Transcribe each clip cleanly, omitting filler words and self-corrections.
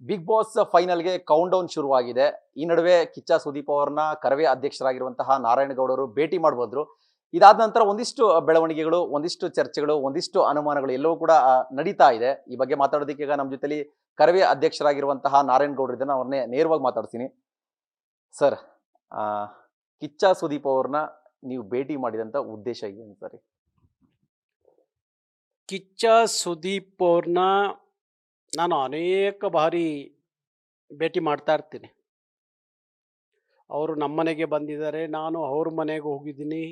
Big boss ಫೈನಲ್ಗೆ count down ಶುರುವಾಗಿದೆ. ಈ ನಡುವೆ ಕಿಚ್ಚ ಸುದೀಪ್ ಅವರನ್ನ ಕರವೇ ಅಧ್ಯಕ್ಷರಾಗಿರುವಂತಹ ನಾರಾಯಣಗೌಡರು ಭೇಟಿ ಮಾಡ್ಬೋದ್ರು. ಇದಾದ ನಂತರ ಒಂದಿಷ್ಟು ಬೆಳವಣಿಗೆಗಳು, ಒಂದಿಷ್ಟು ಚರ್ಚೆಗಳು, ಒಂದಿಷ್ಟು ಅನುಮಾನಗಳು ಎಲ್ಲವೂ ಕೂಡ ನಡೀತಾ ಇದೆ. ಈ ಬಗ್ಗೆ ಮಾತಾಡೋದಕ್ಕೆ ಈಗ ನಮ್ಮ ಜೊತೆಲಿ ಕರವೇ ಅಧ್ಯಕ್ಷರಾಗಿರುವಂತಹ ನಾರಾಯಣಗೌಡರು ಇದ್ದಾರೆ. ಅವ್ರನ್ನೇ ನೇರವಾಗಿ ಮಾತಾಡ್ತೀನಿ. ಸರ್, ಆ, ಕಿಚ್ಚ ಸುದೀಪ್ ಅವ್ರನ್ನ ನೀವು ಭೇಟಿ ಮಾಡಿದಂತ ಉದ್ದೇಶ ಏನು ಸರ್? ಕಿಚ್ಚ ಸುದೀಪ್ ಅವ್ರನ್ನ ನಾನು ಅನೇಕ ಬಾರಿ ಭೇಟಿ ಮಾಡ್ತಾ ಇರ್ತೀನಿ. ಅವರು ನಮ್ಮ ಮನೆಗೆ ಬಂದಿದ್ದಾರೆ, ನಾನು ಅವ್ರ ಮನೆಗೆ ಹೋಗಿದ್ದೀನಿ.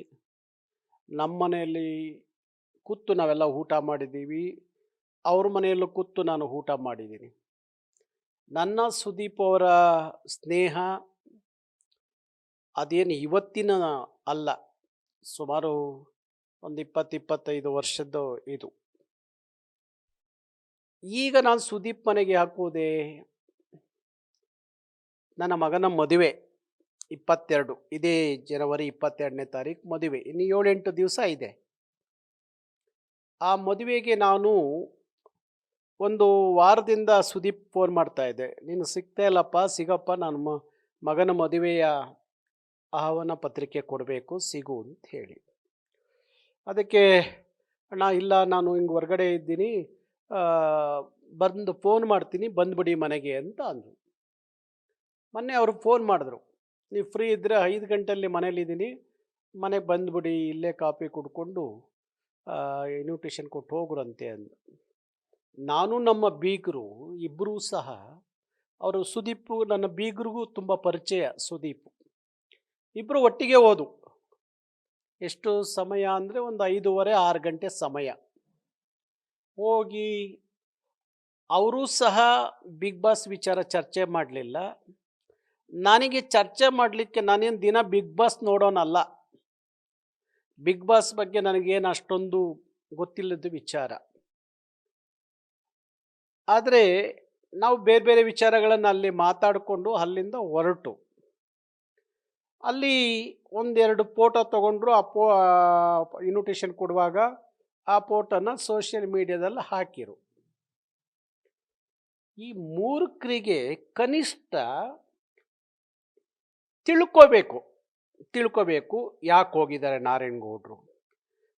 ನಮ್ಮ ಮನೆಯಲ್ಲಿ ಕೂತು ನಾವೆಲ್ಲ ಊಟ ಮಾಡಿದ್ದೀವಿ, ಅವ್ರ ಮನೆಯಲ್ಲೂ ಕೂತು ನಾನು ಊಟ ಮಾಡಿದ್ದೀನಿ. ನನ್ನ ಸುದೀಪ್ ಅವರ ಸ್ನೇಹ ಅದೇನು ಇವತ್ತಿನ ಅಲ್ಲ, ಸುಮಾರು ಒಂದು 20-25 ವರ್ಷದ್ದು ಇದು. ಈಗ ನಾನು ಸುದೀಪ್ ಮನೆಗೆ ಹಾಕುವುದೇ, ನನ್ನ ಮಗನ ಮದುವೆ 22, ಇದೇ ಜನವರಿ 22ನೇ ತಾರೀಕು ಮದುವೆ. ಇನ್ನು 7-8 ದಿವಸ ಇದೆ. ಆ ಮದುವೆಗೆ ನಾನು ಒಂದು ವಾರದಿಂದ ಸುದೀಪ್ ಫೋನ್ ಮಾಡ್ತಾ ಇದ್ದೆ, ನೀನು ಸಿಗ್ತಾ ಇಲ್ಲಪ್ಪ, ಸಿಗಪ್ಪ, ನನ್ನ ಮಗನ ಮದುವೆಯ ಆಹ್ವಾನ ಪತ್ರಿಕೆ ಕೊಡಬೇಕು, ಸಿಗು ಅಂತ ಹೇಳಿ. ಅದಕ್ಕೆ ಅಣ್ಣ ಇಲ್ಲ, ನಾನು ಹಿಂಗೆ ಹೊರಗಡೆ ಇದ್ದೀನಿ, ಬಂದು ಫೋನ್ ಮಾಡ್ತೀನಿ, ಬಂದುಬಿಡಿ ಮನೆಗೆ ಅಂತ ಅಂದರು. ಮೊನ್ನೆ ಅವರು ಫೋನ್ ಮಾಡಿದ್ರು, ನೀವು ಫ್ರೀ ಇದ್ದರೆ 5 ಗಂಟೆಯಲ್ಲಿ ಮನೇಲಿದ್ದೀನಿ, ಮನೆಗೆ ಬಂದುಬಿಡಿ, ಇಲ್ಲೇ ಕಾಫಿ ಕುಡ್ಕೊಂಡು ಇನ್ವಿಟೇಷನ್ ಕೊಟ್ಟು ಹೋಗ್ರಂತೆ ಅಂದು. ನಾನು ನಮ್ಮ ಬೀಗರು ಇಬ್ಬರೂ ಸಹ, ಅವರು ಸುದೀಪ್ ನನ್ನ ಬೀಗರಿಗೂ ತುಂಬ ಪರಿಚಯ. ಸುದೀಪ್ ಇಬ್ಬರು ಒಟ್ಟಿಗೆ ಹೋದು. ಎಷ್ಟು ಸಮಯ ಅಂದರೆ ಒಂದು 5:30-6 ಗಂಟೆ ಸಮಯ ಹೋಗಿ. ಅವರೂ ಸಹ ಬಿಗ್ ಬಾಸ್ ವಿಚಾರ ಚರ್ಚೆ ಮಾಡಲಿಲ್ಲ. ನನಗೆ ಚರ್ಚೆ ಮಾಡಲಿಕ್ಕೆ, ನಾನೇನು ದಿನ ಬಿಗ್ ಬಾಸ್ ನೋಡೋನಲ್ಲ, ಬಿಗ್ ಬಾಸ್ ಬಗ್ಗೆ ನನಗೇನು ಅಷ್ಟೊಂದು ಗೊತ್ತಿಲ್ಲದ ವಿಚಾರ. ಆದರೆ ನಾವು ಬೇರೆ ಬೇರೆ ವಿಚಾರಗಳನ್ನು ಅಲ್ಲಿ ಮಾತಾಡಿಕೊಂಡು ಅಲ್ಲಿಂದ ಹೊರಟು, ಅಲ್ಲಿ ಒಂದೆರಡು ಫೋಟೋ ತೊಗೊಂಡ್ರು. ಇನ್ವಿಟೇಷನ್ ಕೊಡುವಾಗ ಆ ಫೋಟೋನ ಸೋಷಿಯಲ್ ಮೀಡಿಯಾದಲ್ಲಿ ಹಾಕಿರು. ಈ ಮೂರ್ಖರಿಗೆ ಕನಿಷ್ಠ ತಿಳ್ಕೋಬೇಕು ಯಾಕೆ ಹೋಗಿದ್ದಾರೆ ನಾರಾಯಣಗೌಡರು.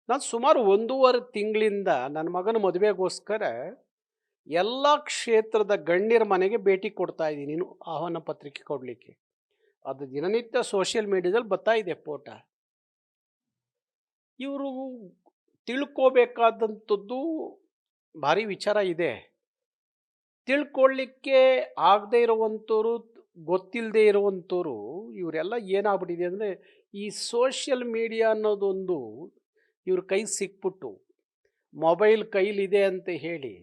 ನಾನು ಸುಮಾರು 1.5 ತಿಂಗಳಿಂದ ನನ್ನ ಮಗನ ಮದುವೆಗೋಸ್ಕರ ಎಲ್ಲ ಕ್ಷೇತ್ರದ ಗಣ್ಯರ ಮನೆಗೆ ಭೇಟಿ ಕೊಡ್ತಾ ಇದ್ದೀನಿ, ಆಹ್ವಾನ ಪತ್ರಿಕೆ ಕೊಡಲಿಕ್ಕೆ. ಅದು ದಿನನಿತ್ಯ ಸೋಷಿಯಲ್ ಮೀಡಿಯಾದಲ್ಲಿ ಬರ್ತಾ ಇದೆ ಫೋಟೋ. ಇವರು ತಿಳ್ಕೋಬೇಕಾದಂಥದ್ದು ಭಾರಿ ವಿಚಾರ ಇದೆ. ತಿಳ್ಕೊಳ್ಳಿಕ್ಕೆ ಆಗದೆ ಇರುವಂಥವ್ರು, ಗೊತ್ತಿಲ್ಲದೆ ಇರುವಂಥವ್ರು, ಇವರೆಲ್ಲ ಏನಾಗ್ಬಿಟ್ಟಿದೆ ಅಂದರೆ, ಈ ಸೋಷಿಯಲ್ ಮೀಡಿಯಾ ಅನ್ನೋದೊಂದು ಇವ್ರ ಕೈ ಸಿಕ್ಬಿಟ್ಟು, ಮೊಬೈಲ್ ಕೈಲಿದೆ ಅಂತ ಹೇಳಿ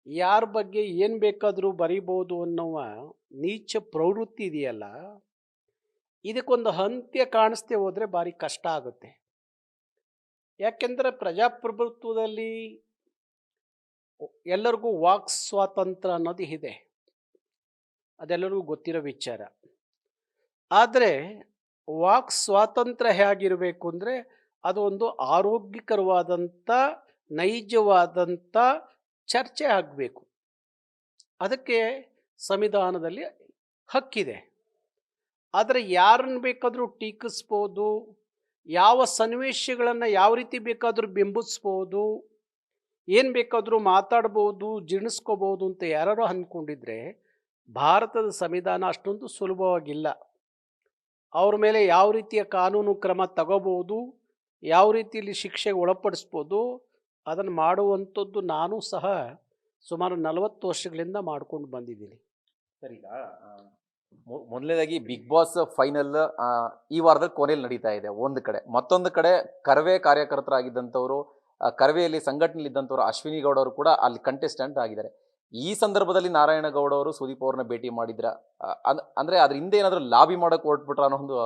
ಯಾರ ಬಗ್ಗೆ ಏನು ಬೇಕಾದರೂ ಬರೀಬೋದು ಅನ್ನುವ ನೀಚ ಪ್ರವೃತ್ತಿ ಇದೆಯಲ್ಲ, ಇದಕ್ಕೊಂದು ಅಂತ್ಯ ಕಾಣಿಸ್ದೆ ಹೋದರೆ ಭಾರಿ ಕಷ್ಟ ಆಗುತ್ತೆ. ಯಾಕೆಂದರೆ ಪ್ರಜಾಪ್ರಭುತ್ವದಲ್ಲಿ ಎಲ್ಲರಿಗೂ ವಾಕ್ ಸ್ವಾತಂತ್ರ್ಯ ಅನ್ನೋದು ಇದೆ, ಅದೆಲ್ಲರಿಗೂ ಗೊತ್ತಿರೋ ವಿಚಾರ. ಆದರೆ ವಾಕ್ ಸ್ವಾತಂತ್ರ್ಯ ಹೇಗಿರಬೇಕು ಅಂದರೆ, ಅದು ಒಂದು ಆರೋಗ್ಯಕರವಾದಂಥ, ನೈಜವಾದಂಥ ಚರ್ಚೆ ಆಗಬೇಕು. ಅದಕ್ಕೆ ಸಂವಿಧಾನದಲ್ಲಿ ಹಕ್ಕಿದೆ. ಆದರೆ ಯಾರನ್ನು ಬೇಕಾದರೂ ಟೀಕಿಸ್ಬೋದು, ಯಾವ ಸನ್ನಿವೇಶಗಳನ್ನು ಯಾವ ರೀತಿ ಬೇಕಾದರೂ ಬಿಂಬಿಸ್ಬೋದು, ಏನು ಬೇಕಾದರೂ ಮಾತಾಡ್ಬೋದು, ಜೀರ್ಣಿಸ್ಕೋಬೋದು ಅಂತ ಯಾರು ಅಂದ್ಕೊಂಡಿದ್ರೆ, ಭಾರತದ ಸಂವಿಧಾನ ಅಷ್ಟೊಂದು ಸುಲಭವಾಗಿಲ್ಲ. ಅವ್ರ ಮೇಲೆ ಯಾವ ರೀತಿಯ ಕಾನೂನು ಕ್ರಮ ತಗೋಬೋದು, ಯಾವ ರೀತಿಯಲ್ಲಿ ಶಿಕ್ಷೆಗೆ ಒಳಪಡಿಸ್ಬೋದು, ಅದನ್ನು ಮಾಡುವಂಥದ್ದು ನಾನು ಸಹ ಸುಮಾರು 40 ವರ್ಷಗಳಿಂದ ಮಾಡ್ಕೊಂಡು ಬಂದಿದ್ದೀನಿ. ಸರ್, ಈಗ ಮೊದಲನೇದಾಗಿ ಬಿಗ್ ಬಾಸ್ ಫೈನಲ್ ಈ ವಾರದಲ್ಲಿ ಕೊನೆಯಲ್ಲಿ ನಡೀತಾ ಇದೆ ಒಂದು ಕಡೆ. ಮತ್ತೊಂದು ಕಡೆ ಕರವೇ ಕಾರ್ಯಕರ್ತರಾಗಿದ್ದಂಥವ್ರು, ಕರವೆಯಲ್ಲಿ ಸಂಘಟನೆಯಲ್ಲಿ ಇದ್ದಂಥವ್ರು ಅಶ್ವಿನಿ ಗೌಡ ಅವರು ಕೂಡ ಅಲ್ಲಿ ಕಂಟೆಸ್ಟೆಂಟ್ ಆಗಿದ್ದಾರೆ. ಈ ಸಂದರ್ಭದಲ್ಲಿ ನಾರಾಯಣಗೌಡ ಅವರು ಸುದೀಪ್ ಅವ್ರನ್ನ ಭೇಟಿ ಮಾಡಿದ್ರ, ಅಂದ್ರೆ ಅದ್ರ ಹಿಂದೆ ಏನಾದರೂ ಲಾಬಿ ಮಾಡಕ್ ಹೊರಟ್ಬಿಟ್ರ ಅನ್ನೋ ಒಂದು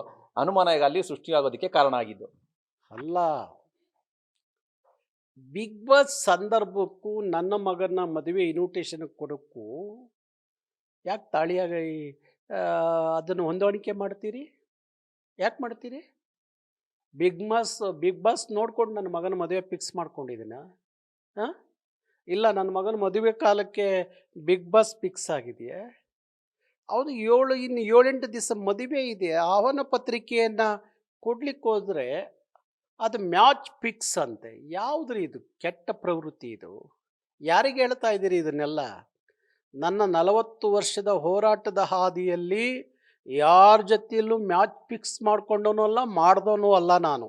ಅನುಮಾನ ಈಗ ಅಲ್ಲಿ ಸೃಷ್ಟಿಯಾಗೋದಕ್ಕೆ ಕಾರಣ ಆಗಿದ್ದು ಅಲ್ಲ. ಬಿಗ್ ಬಾಸ್ ಸಂದರ್ಭಕ್ಕೂ ನನ್ನ ಮಗನ ಮದುವೆ ಇನ್ವಿಟೇಷನ್ ಕೊಡೋಕ್ಕೂ ಯಾಕೆ ತಾಳಿಯಾಗಿ ಅದನ್ನು ಹೊಂದಾಣಿಕೆ ಮಾಡ್ತೀರಿ? ಯಾಕೆ ಮಾಡ್ತೀರಿ? ಬಿಗ್ ಬಾಸ್ ನೋಡ್ಕೊಂಡು ನನ್ನ ಮಗನ ಮದುವೆ ಫಿಕ್ಸ್ ಮಾಡ್ಕೊಂಡಿದ್ದೀನ? ಹಾಂ, ಇಲ್ಲ ನನ್ನ ಮಗನ ಮದುವೆ ಕಾಲಕ್ಕೆ ಬಿಗ್ ಬಾಸ್ ಫಿಕ್ಸ್ ಆಗಿದೆಯೇ? ಅವನು 7 ದಿವಸ ಮದುವೆ ಇದೆ. ಆಹ್ವಾನ ಪತ್ರಿಕೆಯನ್ನು ಕೊಡ್ಲಿಕ್ಕೆ ಹೋದರೆ ಅದು ಮ್ಯಾಚ್ ಫಿಕ್ಸ್ ಅಂತೆ. ಯಾವುದ್ರಿ ಇದು ಕೆಟ್ಟ ಪ್ರವೃತ್ತಿ ಇದು? ಯಾರಿಗೆ ಹೇಳ್ತಾ ಇದ್ದೀರಿ ಇದನ್ನೆಲ್ಲ? ನನ್ನ 40 ವರ್ಷದ ಹೋರಾಟದ ಹಾದಿಯಲ್ಲಿ ಯಾರ ಜೊತೆಯಲ್ಲೂ ಮ್ಯಾಚ್ ಫಿಕ್ಸ್ ಮಾಡ್ಕೊಂಡವನು ಅಲ್ಲ, ಮಾಡ್ದವನು ಅಲ್ಲ ನಾನು.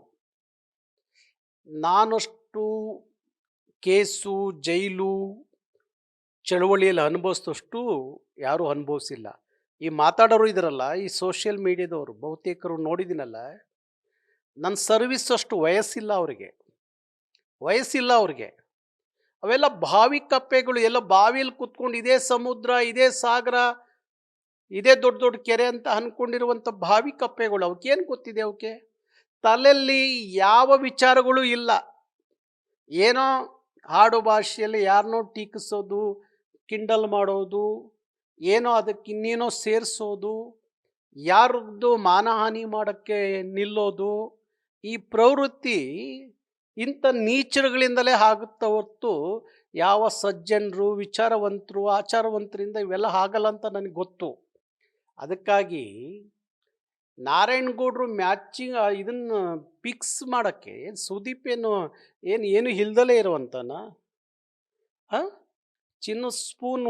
ನಾನಷ್ಟು ಕೇಸು, ಜೈಲು, ಚಳವಳಿಯಲ್ಲಿ ಅನುಭವಿಸಿದಷ್ಟು ಯಾರೂ ಅನುಭವಿಸಿಲ್ಲ. ಈ ಮಾತಾಡೋರು ಇದ್ದಾರಲ್ಲ, ಈ ಸೋಷಿಯಲ್ ಮೀಡಿಯಾದವರು ಬಹುತೇಕರು ನೋಡಿದ್ದೀನಲ್ಲ, ನನ್ನ ಸರ್ವಿಸ್ ಅಷ್ಟು ವಯಸ್ಸಿಲ್ಲ ಅವ್ರಿಗೆ. ಅವೆಲ್ಲ ಬಾವಿ ಕಪ್ಪೆಗಳು, ಎಲ್ಲ ಬಾವಿಯಲ್ಲಿ ಕೂತ್ಕೊಂಡು ಇದೇ ಸಮುದ್ರ, ಇದೇ ಸಾಗರ, ಇದೇ ದೊಡ್ಡ ದೊಡ್ಡ ಕೆರೆ ಅಂತ ಅಂದ್ಕೊಂಡಿರುವಂಥ ಬಾವಿ ಕಪ್ಪೆಗಳು. ಅವಕ್ಕೇನು ಗೊತ್ತಿದೆ? ಅವಕ್ಕೆ ತಲೆಯಲ್ಲಿ ಯಾವ ವಿಚಾರಗಳು ಇಲ್ಲ. ಏನೋ ಆಡು ಭಾಷೆಯಲ್ಲಿ ಯಾರನ್ನೋ ಟೀಕಿಸೋದು, ಕಿಂಡಲ್ ಮಾಡೋದು, ಏನೋ ಅದಕ್ಕೆ ಇನ್ನೇನೋ ಸೇರಿಸೋದು, ಯಾರದ್ದು ಮಾನಹಾನಿ ಮಾಡೋಕ್ಕೆ ನಿಲ್ಲೋದು, ಈ ಪ್ರವೃತ್ತಿ ಇಂಥ ನೀಚರುಗಳಿಂದಲೇ ಆಗುತ್ತ ಹೊರತು ಯಾವ ಸಜ್ಜನರು, ವಿಚಾರವಂತರು, ಆಚಾರವಂತರಿಂದ ಇವೆಲ್ಲ ಆಗಲ್ಲ ಅಂತ ನನಗೆ ಗೊತ್ತು. ಅದಕ್ಕಾಗಿ ನಾರಾಯಣಗೌಡರು ಮ್ಯಾಚಿಂಗ್ ಇದನ್ನು ಫಿಕ್ಸ್ ಮಾಡೋಕ್ಕೆ ಸುದೀಪ್ ಏನು ಇಲ್ದಲೇ ಇರುವಂತನ? ಚಿನ್ನ ಸ್ಪೂನ್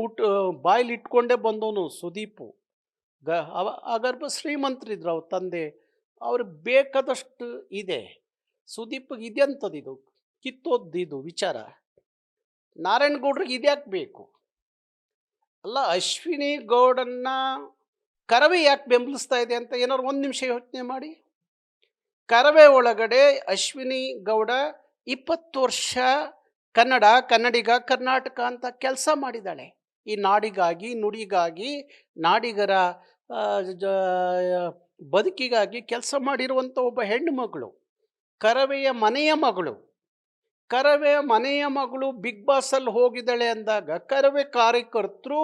ಬಾಯಲ್ಲಿ ಇಟ್ಕೊಂಡೇ ಬಂದವನು ಸುದೀಪು. ಅಗರ್ಭ ಶ್ರೀಮಂತರಿದ್ರು ಅವ್ರ ತಂದೆ, ಅವ್ರಿಗೆ ಬೇಕಾದಷ್ಟು ಇದೆ. ಸುದೀಪ್ಗೆ ಇದೆಂಥದ್ದು ಕಿತ್ತೋದ್ದು ವಿಚಾರ? ನಾರಾಯಣಗೌಡ್ರಿಗೆ ಇದ್ಯಾಕೆ ಬೇಕು? ಅಲ್ಲ, ಅಶ್ವಿನಿ ಗೌಡನ್ನ ಕರವೇ ಯಾಕೆ ಬೆಂಬಲಿಸ್ತಾ ಇದೆ ಅಂತ ಏನಾದ್ರು ಒಂದು ನಿಮಿಷ ಯೋಚನೆ ಮಾಡಿ. ಕರವೇ ಒಳಗಡೆ ಅಶ್ವಿನಿ ಗೌಡ 20 ವರ್ಷ ಕನ್ನಡಿಗ, ಕರ್ನಾಟಕ ಅಂತ ಕೆಲಸ ಮಾಡಿದ್ದಾಳೆ. ಈ ನಾಡಿಗಾಗಿ, ನುಡಿಗಾಗಿ, ನಾಡಿಗರ ಬದುಕಿಗಾಗಿ ಕೆಲಸ ಮಾಡಿರುವಂಥ ಒಬ್ಬ ಹೆಣ್ಣು ಮಗಳು, ಕರವೆಯ ಮನೆಯ ಮಗಳು ಬಿಗ್ ಬಾಸಲ್ಲಿ ಹೋಗಿದ್ದಾಳೆ ಅಂದಾಗ ಕರವೇ ಕಾರ್ಯಕರ್ತರು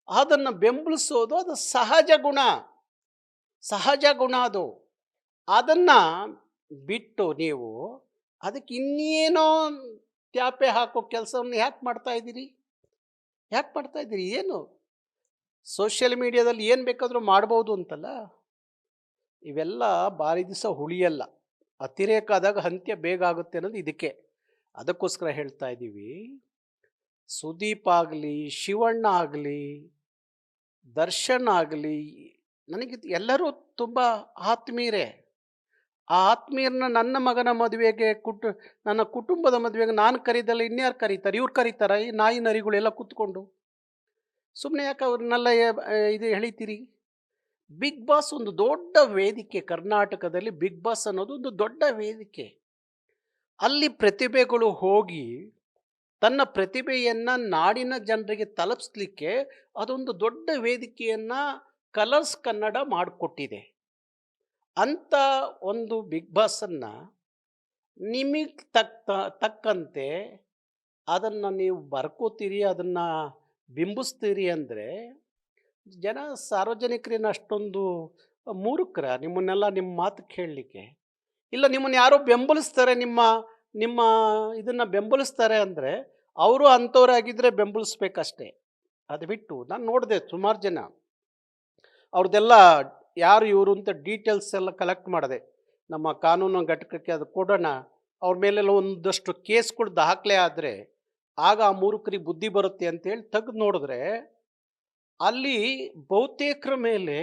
ಅದನ್ನು ಬೆಂಬಲಿಸೋದು ಅದು ಸಹಜ ಗುಣ ಅದು. ಅದನ್ನು ಬಿಟ್ಟು ನೀವು ಅದಕ್ಕೆ ಇನ್ನೇನೋ ತ್ಯಾಪೆ ಹಾಕೋ ಕೆಲಸವನ್ನು ಯಾಕೆ ಮಾಡ್ತಾ ಇದ್ದೀರಿ? ಏನು ಸೋಷಿಯಲ್ ಮೀಡಿಯಾದಲ್ಲಿ ಏನು ಬೇಕಾದರೂ ಮಾಡ್ಬೋದು ಅಂತಲ್ಲ? ಇವೆಲ್ಲ ಭಾರಿ ದಿವಸ ಉಳಿಯಲ್ಲ. ಅತಿರೇಕ ಆದಾಗ ಅಂತ್ಯ ಬೇಗ ಆಗುತ್ತೆ ಅನ್ನೋದು ಇದಕ್ಕೆ. ಅದಕ್ಕೋಸ್ಕರ ಹೇಳ್ತಾ ಇದ್ದೀವಿ, ಸುದೀಪ್ ಆಗಲಿ, ಶಿವಣ್ಣ ಆಗಲಿ, ದರ್ಶನ್ ಆಗಲಿ, ನನಗೆ ಎಲ್ಲರೂ ತುಂಬ ಆತ್ಮೀಯರೇ. ಆ ಆತ್ಮೀಯರನ್ನ ನನ್ನ ಮಗನ ಮದುವೆಗೆ, ನನ್ನ ಕುಟುಂಬದ ಮದುವೆಗೆ ನಾನು ಕರೀದಲ್ಲ ಇನ್ಯಾರು ಕರೀತಾರೆ? ಇವ್ರು ಕರೀತಾರೆ, ಈ ನಾಯಿ ನರಿಗಳೆಲ್ಲ ಕೂತ್ಕೊಂಡು. ಸುಮ್ಮನೆ ಯಾಕೆ ಅವ್ರನ್ನೆಲ್ಲ ಇದು ಎಳಿತೀರಿ? ಬಿಗ್ ಬಾಸ್ ಒಂದು ದೊಡ್ಡ ವೇದಿಕೆ. ಕರ್ನಾಟಕದಲ್ಲಿ ಬಿಗ್ ಬಾಸ್ ಅನ್ನೋದು ಒಂದು ದೊಡ್ಡ ವೇದಿಕೆ. ಅಲ್ಲಿ ಪ್ರತಿಭೆಗಳು ಹೋಗಿ ತನ್ನ ಪ್ರತಿಭೆಯನ್ನು ನಾಡಿನ ಜನರಿಗೆ ತಲುಪಿಸ್ಲಿಕ್ಕೆ ಅದೊಂದು ದೊಡ್ಡ ವೇದಿಕೆಯನ್ನು ಕಲರ್ಸ್ ಕನ್ನಡ ಮಾಡಿಕೊಟ್ಟಿದೆ. ಅಂಥ ಒಂದು ಬಿಗ್ ಬಾಸನ್ನು ನಿಮಗೆ ತಕ್ಕಂತೆ ಅದನ್ನು ನೀವು ಬರ್ಕೋತೀರಿ, ಅದನ್ನು ಬಿಂಬಿಸ್ತೀರಿ ಅಂದರೆ ಜನ ಸಾರ್ವಜನಿಕರೇನು ಅಷ್ಟೊಂದು ಮೂರ್ಖರ ನಿಮ್ಮನ್ನೆಲ್ಲ ನಿಮ್ಮ ಮಾತು ಕೇಳಲಿಕ್ಕೆ? ಇಲ್ಲ, ನಿಮ್ಮನ್ನು ಯಾರೋ ಬೆಂಬಲಿಸ್ತಾರೆ, ನಿಮ್ಮ ಇದನ್ನು ಬೆಂಬಲಿಸ್ತಾರೆ ಅಂದರೆ ಅವರು ಅಂಥವ್ರಾಗಿದ್ದರೆ ಬೆಂಬಲಿಸ್ಬೇಕಷ್ಟೇ. ಅದು ಬಿಟ್ಟು ನಾನು ನೋಡಿದೆ ಸುಮಾರು ಜನ ಅವ್ರದ್ದೆಲ್ಲ ಯಾರು ಇವರು ಅಂತ ಡೀಟೇಲ್ಸ್ ಎಲ್ಲ ಕಲೆಕ್ಟ್ ಮಾಡಿದೆ. ನಮ್ಮ ಕಾನೂನು ಘಟಕಕ್ಕೆ ಅದು ಕೊಡೋಣ, ಅವ್ರ ಮೇಲೆಲ್ಲ ಒಂದಷ್ಟು ಕೇಸ್ಗಳು ದಾಖಲೆ ಆದರೆ ಆಗ ಆ ಮೂರ್ಖರಿಗೆ ಬುದ್ಧಿ ಬರುತ್ತೆ ಅಂತೇಳಿ ತೆಗೆದು ನೋಡಿದ್ರೆ ಅಲ್ಲಿ ಬಹುತೇಕರ ಮೇಲೆ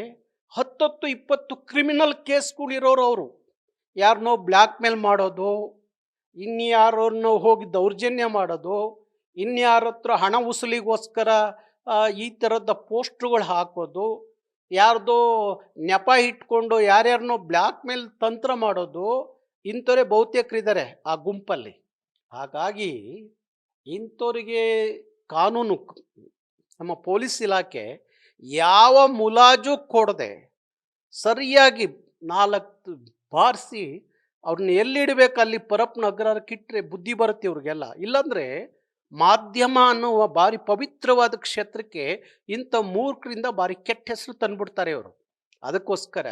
10-20 ಕ್ರಿಮಿನಲ್ ಕೇಸ್ಗಳಿರೋರು. ಅವರು ಯಾರನ್ನೋ ಬ್ಲ್ಯಾಕ್ ಮೇಲ್ ಮಾಡೋದು, ಇನ್ಯಾರನ್ನೋ ಹೋಗಿ ದೌರ್ಜನ್ಯ ಮಾಡೋದು, ಇನ್ಯಾರ ಹತ್ರ ಹಣ ವಸೂಲಿಗೋಸ್ಕರ ಈ ಥರದ ಪೋಸ್ಟ್ರುಗಳು ಹಾಕೋದು, ಯಾರ್ದೋ ನೆಪ ಇಟ್ಕೊಂಡು ಯಾರ್ಯಾರನ್ನೋ ಬ್ಲ್ಯಾಕ್ ಮೇಲ್ ತಂತ್ರ ಮಾಡೋದು, ಇಂಥವರೇ ಬಹುತೇಕರಿದ್ದಾರೆ ಆ ಗುಂಪಲ್ಲಿ. ಹಾಗಾಗಿ ಇಂಥವರಿಗೆ ಕಾನೂನು, ನಮ್ಮ ಪೊಲೀಸ್ ಇಲಾಖೆ ಯಾವ ಮುಲಾಜು ಕೊಡದೆ ಸರಿಯಾಗಿ 4 ಬಾರಿಸಿ ಅವ್ರನ್ನ ಎಲ್ಲಿಡಬೇಕು ಅಲ್ಲಿ ಪರಪ್ಪನ ಅಗ್ರಹಾರಕ್ಕಿಟ್ಟರೆ ಬುದ್ಧಿ ಬರುತ್ತೆ ಇವ್ರಿಗೆಲ್ಲ. ಇಲ್ಲಾಂದರೆ ಮಾಧ್ಯಮ ಅನ್ನುವ ಭಾರಿ ಪವಿತ್ರವಾದ ಕ್ಷೇತ್ರಕ್ಕೆ ಇಂಥ ಮೂರ್ಖರಿಂದ ಭಾರಿ ಕೆಟ್ಟ ಹೆಸರು ತಂದುಬಿಡ್ತಾರೆ ಇವರು. ಅದಕ್ಕೋಸ್ಕರ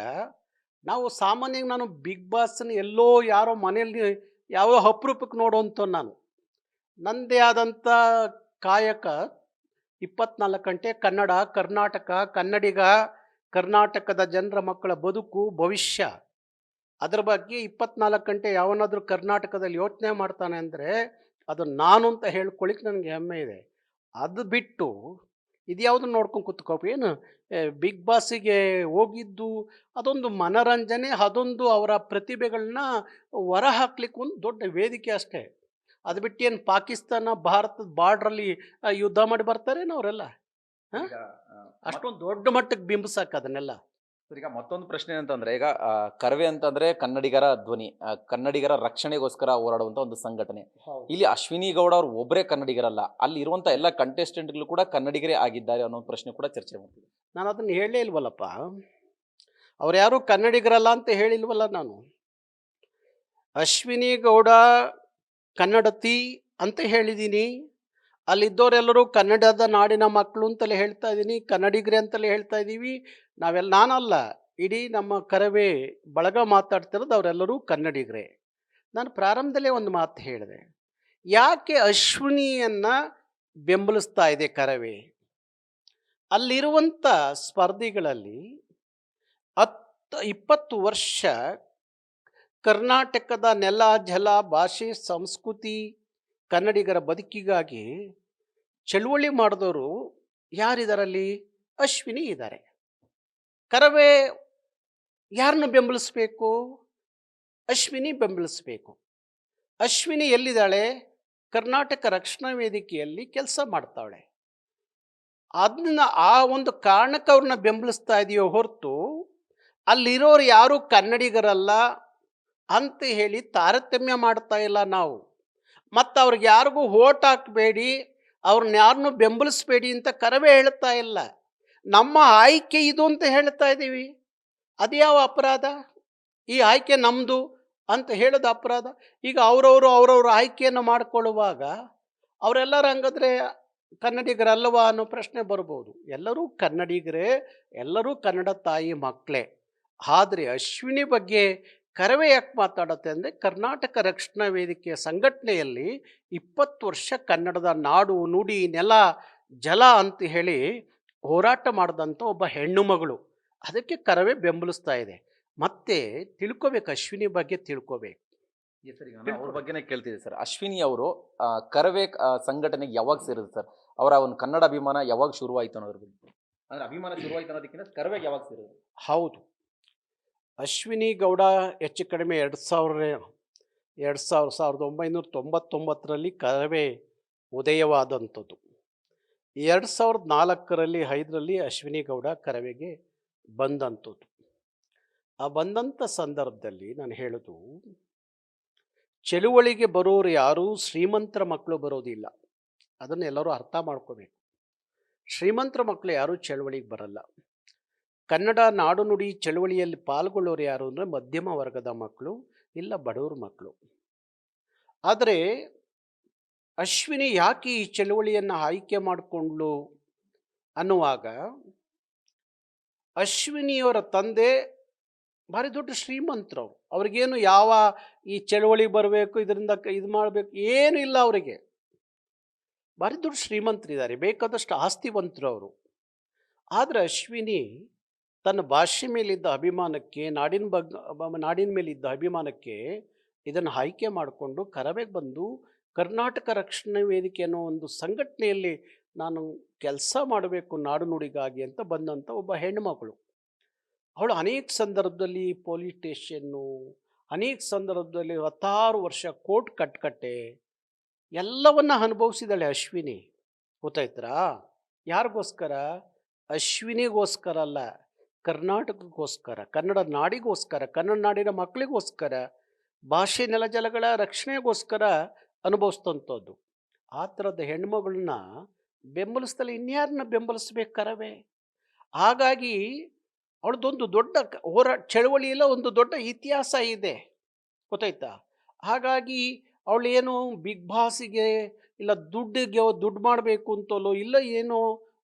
ನಾವು ಸಾಮಾನ್ಯವಾಗಿ ನಾನು ಬಿಗ್ ಬಾಸನ್ನು ಎಲ್ಲೋ ಯಾರೋ ಮನೆಯಲ್ಲಿ ಯಾವ ಅಪರೂಪಕ್ಕೆ ನೋಡುವಂಥ, ನನ್ನದೇ ಆದಂಥ ಕಾಯಕ 24 ಗಂಟೆ ಕನ್ನಡ, ಕರ್ನಾಟಕ, ಕನ್ನಡಿಗ, ಕರ್ನಾಟಕದ ಜನರ ಮಕ್ಕಳ ಬದುಕು, ಭವಿಷ್ಯ ಅದರ ಬಗ್ಗೆ 24 ಗಂಟೆ ಯಾವನಾದರೂ ಕರ್ನಾಟಕದಲ್ಲಿ ಯೋಚನೆ ಮಾಡ್ತಾನೆ ಅಂದರೆ ಅದು ನಾನು ಅಂತ ಹೇಳ್ಕೊಳ್ಳಿಕ್ಕೆ ನನಗೆ ಹೆಮ್ಮೆ ಇದೆ. ಅದು ಬಿಟ್ಟು ಇದ್ಯಾವುದನ್ನು ನೋಡ್ಕೊಂಡು ಕೂತ್ಕೋಬೇಕು ಏನು ಬಿಗ್ ಬಾಸಿಗೆ ಹೋಗಿದ್ದು ಅದೊಂದು ಮನರಂಜನೆ, ಅದೊಂದು ಅವರ ಪ್ರತಿಭೆಗಳನ್ನ ಹೊರ ಹಾಕ್ಲಿಕ್ಕೆ ಒಂದು ದೊಡ್ಡ ವೇದಿಕೆ ಅಷ್ಟೇ. ಅದು ಬಿಟ್ಟು ಏನು ಪಾಕಿಸ್ತಾನ ಭಾರತದ ಬಾರ್ಡ್ರಲ್ಲಿ ಯುದ್ಧ ಮಾಡಿ ಬರ್ತಾರೇನು ಅವರೆಲ್ಲ? ಹಾಂ, ಈಗ ಅಷ್ಟೊಂದು ದೊಡ್ಡ ಮಟ್ಟಕ್ಕೆ ಬಿಂಬಿಸಕ್ಕೆ ಅದನ್ನೆಲ್ಲ. ಈಗ ಮತ್ತೊಂದು ಪ್ರಶ್ನೆ ಅಂತಂದ್ರೆ, ಈಗ ಕರವೇ ಅಂತಂದ್ರೆ ಕನ್ನಡಿಗರ ಧ್ವನಿ, ಕನ್ನಡಿಗರ ರಕ್ಷಣೆಗೋಸ್ಕರ ಹೋರಾಡುವಂತ ಒಂದು ಸಂಘಟನೆ. ಇಲ್ಲಿ ಅಶ್ವಿನಿ ಗೌಡ ಅವ್ರು ಒಬ್ಬರೇ ಕನ್ನಡಿಗರಲ್ಲ, ಅಲ್ಲಿ ಇರುವಂತ ಎಲ್ಲ ಕಂಟೆಸ್ಟೆಂಟ್ಗಳು ಕೂಡ ಕನ್ನಡಿಗರೇ ಆಗಿದ್ದಾರೆ ಅನ್ನೋ ಪ್ರಶ್ನೆ ಕೂಡ ಚರ್ಚೆ ಮಾಡ್ತೀವಿ. ನಾನು ಅದನ್ನು ಹೇಳೇ ಇಲ್ವಲ್ಲಪ್ಪ, ಅವ್ರು ಯಾರು ಕನ್ನಡಿಗರಲ್ಲ ಅಂತ ಹೇಳಿಲ್ವಲ್ಲ ನಾನು. ಅಶ್ವಿನಿ ಗೌಡ ಕನ್ನಡತಿ ಅಂತ ಹೇಳಿದ್ದೀನಿ, ಅಲ್ಲಿದ್ದವರೆಲ್ಲರೂ ಕನ್ನಡದ ನಾಡಿನ ಮಕ್ಕಳು ಅಂತಲೇ ಹೇಳ್ತಾ ಇದ್ದೀನಿ, ಕನ್ನಡಿಗರೇ ಅಂತಲೇ ಹೇಳ್ತಾ ಇದ್ದೀವಿ. ನಾನಲ್ಲ, ಇಡೀ ನಮ್ಮ ಕರವೇ ಬಳಗ ಮಾತಾಡ್ತಿರೋದು ಅವರೆಲ್ಲರೂ ಕನ್ನಡಿಗರೇ. ನಾನು ಪ್ರಾರಂಭದಲ್ಲೇ ಒಂದು ಮಾತು ಹೇಳಿದೆ, ಯಾಕೆ ಅಶ್ವಿನಿಯನ್ನು ಬೆಂಬಲಿಸ್ತಾ ಇದೆ ಕರವೇ? ಅಲ್ಲಿರುವಂಥ ಸ್ಪರ್ಧಿಗಳಲ್ಲಿ 20 ವರ್ಷ ಕರ್ನಾಟಕದ ನೆಲ, ಜಲ, ಭಾಷೆ, ಸಂಸ್ಕೃತಿ, ಕನ್ನಡಿಗರ ಬದುಕಿಗಾಗಿ ಚಳುವಳಿ ಮಾಡಿದವರು ಯಾರಿದಾರಲ್ಲಿ? ಅಶ್ವಿನಿ ಇದ್ದಾರೆ. ಕರವೇ ಯಾರನ್ನು ಬೆಂಬಲಿಸಬೇಕು? ಅಶ್ವಿನಿ ಬೆಂಬಲಿಸಬೇಕು. ಅಶ್ವಿನಿ ಎಲ್ಲಿದ್ದಾಳೆ? ಕರ್ನಾಟಕ ರಕ್ಷಣಾ ವೇದಿಕೆಯಲ್ಲಿ ಕೆಲಸ ಮಾಡ್ತಾವಳೆ. ಅದನ್ನ ಆ ಒಂದು ಕಾರಣಕ್ಕೆ ಅವ್ರನ್ನ ಬೆಂಬಲಿಸ್ತಾ ಇದೆಯೋ ಹೊರತು ಅಲ್ಲಿರೋರು ಯಾರು ಕನ್ನಡಿಗರಲ್ಲ ಅಂತ ಹೇಳಿ ತಾರತಮ್ಯ ಮಾಡ್ತಾ ಇಲ್ಲ ನಾವು. ಮತ್ತು ಅವ್ರಿಗೆ ಯಾರಿಗೂ ಓಟ್ ಹಾಕಬೇಡಿ, ಅವ್ರನ್ನ ಯಾರನ್ನೂ ಬೆಂಬಲಿಸಬೇಡಿ ಅಂತ ಕರವೇ ಹೇಳ್ತಾ ಇಲ್ಲ. ನಮ್ಮ ಆಯ್ಕೆ ಇದು ಅಂತ ಹೇಳ್ತಾ ಇದ್ದೀವಿ. ಅದು ಯಾವ ಅಪರಾಧ? ಈ ಆಯ್ಕೆ ನಮ್ಮದು ಅಂತ ಹೇಳೋದು ಅಪರಾಧ. ಈಗ ಅವರವ್ರ ಆಯ್ಕೆಯನ್ನು ಮಾಡಿಕೊಳ್ಳುವಾಗ ಅವರೆಲ್ಲರೂ ಹಂಗಾದ್ರೆ ಕನ್ನಡಿಗರಲ್ಲವಾ ಅನ್ನೋ ಪ್ರಶ್ನೆ ಬರ್ಬೋದು. ಎಲ್ಲರೂ ಕನ್ನಡಿಗರೇ, ಎಲ್ಲರೂ ಕನ್ನಡ ತಾಯಿ ಮಕ್ಕಳೇ. ಆದರೆ ಅಶ್ವಿನಿ ಬಗ್ಗೆ ಕರವೇ ಯಾಕೆ ಮಾತಾಡುತ್ತೆ ಅಂದರೆ, ಕರ್ನಾಟಕ ರಕ್ಷಣಾ ವೇದಿಕೆಯ ಸಂಘಟನೆಯಲ್ಲಿ 20 ವರ್ಷ ಕನ್ನಡದ ನಾಡು, ನುಡಿ, ನೆಲ, ಜಲ ಅಂತ ಹೇಳಿ ಹೋರಾಟ ಮಾಡಿದಂಥ ಒಬ್ಬ ಹೆಣ್ಣು ಮಗಳು. ಅದಕ್ಕೆ ಕರವೇ ಬೆಂಬಲಿಸ್ತಾ ಇದೆ. ಮತ್ತೆ ತಿಳ್ಕೊಬೇಕು, ಅಶ್ವಿನಿ ಬಗ್ಗೆ ತಿಳ್ಕೊಬೇಕು. ಅವ್ರ ಬಗ್ಗೆನೇ ಕೇಳ್ತಿದ್ದೆ ಸರ್. ಅಶ್ವಿನಿ ಅವರು ಕರವೇ ಸಂಘಟನೆಗೆ ಯಾವಾಗ ಸೇರಿದ್ರು ಸರ್? ಅವರ ಒಂದು ಕನ್ನಡ ಅಭಿಮಾನ ಯಾವಾಗ ಶುರುವಾಯಿತು ಅನ್ನೋದ್ರ ಬಗ್ಗೆ, ಅಂದ್ರೆ ಅಭಿಮಾನ ಶುರುವಾಯಿತು ಅನ್ನೋದಕ್ಕಿಂತ ಕರವೇಗೆ ಯಾವಾಗ ಸೇರಿದ್ರು? ಹೌದು, ಅಶ್ವಿನಿ ಗೌಡ ಹೆಚ್ಚು ಕಡಿಮೆ 1999ರಲ್ಲಿ ಕರವೇ ಉದಯವಾದಂಥದ್ದು. 2004ರಲ್ಲಿ 5ರಲ್ಲಿ ಅಶ್ವಿನಿ ಗೌಡ ಕರವೆಗೆ ಬಂದಂಥದ್ದು. ಆ ಬಂದಂಥ ಸಂದರ್ಭದಲ್ಲಿ ನಾನು ಹೇಳೋದು, ಚಳುವಳಿಗೆ ಬರೋರು ಯಾರೂ ಶ್ರೀಮಂತರ ಮಕ್ಕಳು ಬರೋದಿಲ್ಲ. ಅದನ್ನು ಎಲ್ಲರೂ ಅರ್ಥ ಮಾಡ್ಕೋಬೇಕು. ಶ್ರೀಮಂತರ ಮಕ್ಕಳು ಯಾರೂ ಚಳುವಳಿಗೆ ಬರಲ್ಲ. ಕನ್ನಡ ನಾಡು ನುಡಿ ಚಳುವಳಿಯಲ್ಲಿ ಪಾಲ್ಗೊಳ್ಳೋರು ಯಾರು ಅಂದರೆ ಮಧ್ಯಮ ವರ್ಗದ ಮಕ್ಕಳು, ಇಲ್ಲ ಬಡವ್ರ ಮಕ್ಕಳು. ಆದರೆ ಅಶ್ವಿನಿ ಯಾಕೆ ಈ ಚಳುವಳಿಯನ್ನು ಆಯ್ಕೆ ಮಾಡಿಕೊಂಡ್ಲು ಅನ್ನುವಾಗ, ಅಶ್ವಿನಿಯವರ ತಂದೆ ಭಾರಿ ದೊಡ್ಡ ಶ್ರೀಮಂತರು. ಅವ್ರಿಗೇನು ಯಾವ ಈ ಚಳುವಳಿ ಬರಬೇಕು, ಇದರಿಂದ ಇದು ಮಾಡಬೇಕು ಏನು ಇಲ್ಲ. ಅವರಿಗೆ ಭಾರಿ ದೊಡ್ಡ ಶ್ರೀಮಂತರಿದ್ದಾರೆ, ಬೇಕಾದಷ್ಟು ಆಸ್ತಿವಂತರು ಅವರು. ಆದರೆ ಅಶ್ವಿನಿ ತನ್ನ ಭಾಷೆ ಮೇಲಿದ್ದ ಅಭಿಮಾನಕ್ಕೆ, ನಾಡಿನ ಮೇಲಿದ್ದ ಅಭಿಮಾನಕ್ಕೆ ಇದನ್ನು ಆಯ್ಕೆ ಮಾಡಿಕೊಂಡು ಕರವೆಗೆ ಬಂದು ಕರ್ನಾಟಕ ರಕ್ಷಣಾ ವೇದಿಕೆ ಅನ್ನೋ ಒಂದು ಸಂಘಟನೆಯಲ್ಲಿ ನಾನು ಕೆಲಸ ಮಾಡಬೇಕು ನಾಡು ನುಡಿಗಾಗಿ ಅಂತ ಬಂದಂಥ ಒಬ್ಬ ಹೆಣ್ಣುಮಗಳು. ಅವಳು ಅನೇಕ ಸಂದರ್ಭದಲ್ಲಿ ಪೊಲೀಸ್ ಸ್ಟೇಷನ್ನು, ಅನೇಕ ಸಂದರ್ಭದಲ್ಲಿ 16 ವರ್ಷ ಕೋರ್ಟ್ ಕಟ್ಕಟ್ಟೆ ಎಲ್ಲವನ್ನ ಅನುಭವಿಸಿದಾಳೆ ಅಶ್ವಿನಿ. ಗೊತ್ತಾಯ್ತಾ? ಯಾರಿಗೋಸ್ಕರ? ಅಶ್ವಿನಿಗೋಸ್ಕರ ಅಲ್ಲ, ಕರ್ನಾಟಕಕ್ಕೋಸ್ಕರ, ಕನ್ನಡ ನಾಡಿಗೋಸ್ಕರ, ಕನ್ನಡ ನಾಡಿನ ಮಕ್ಕಳಿಗೋಸ್ಕರ, ಭಾಷೆ ನೆಲಜಲಗಳ ರಕ್ಷಣೆಗೋಸ್ಕರ ಅನುಭವಿಸ್ತಂಥದ್ದು. ಆ ಥರದ ಹೆಣ್ಮಗಳನ್ನ ಬೆಂಬಲಿಸ್ತಲ್ಲ ಇನ್ಯಾರನ್ನ ಬೆಂಬಲಿಸ್ಬೇಕಾರವೇ? ಹಾಗಾಗಿ ಅವಳದೊಂದು ದೊಡ್ಡ ಚಳವಳಿಯಲ್ಲ, ಒಂದು ದೊಡ್ಡ ಇತಿಹಾಸ ಇದೆ. ಗೊತ್ತಾಯ್ತಾ? ಹಾಗಾಗಿ ಅವಳೇನು ಬಿಗ್ ಬಾಸಿಗೆ ಇಲ್ಲ ದುಡ್ಡು ಮಾಡಬೇಕು ಅಂತಲೋ ಇಲ್ಲ ಏನೋ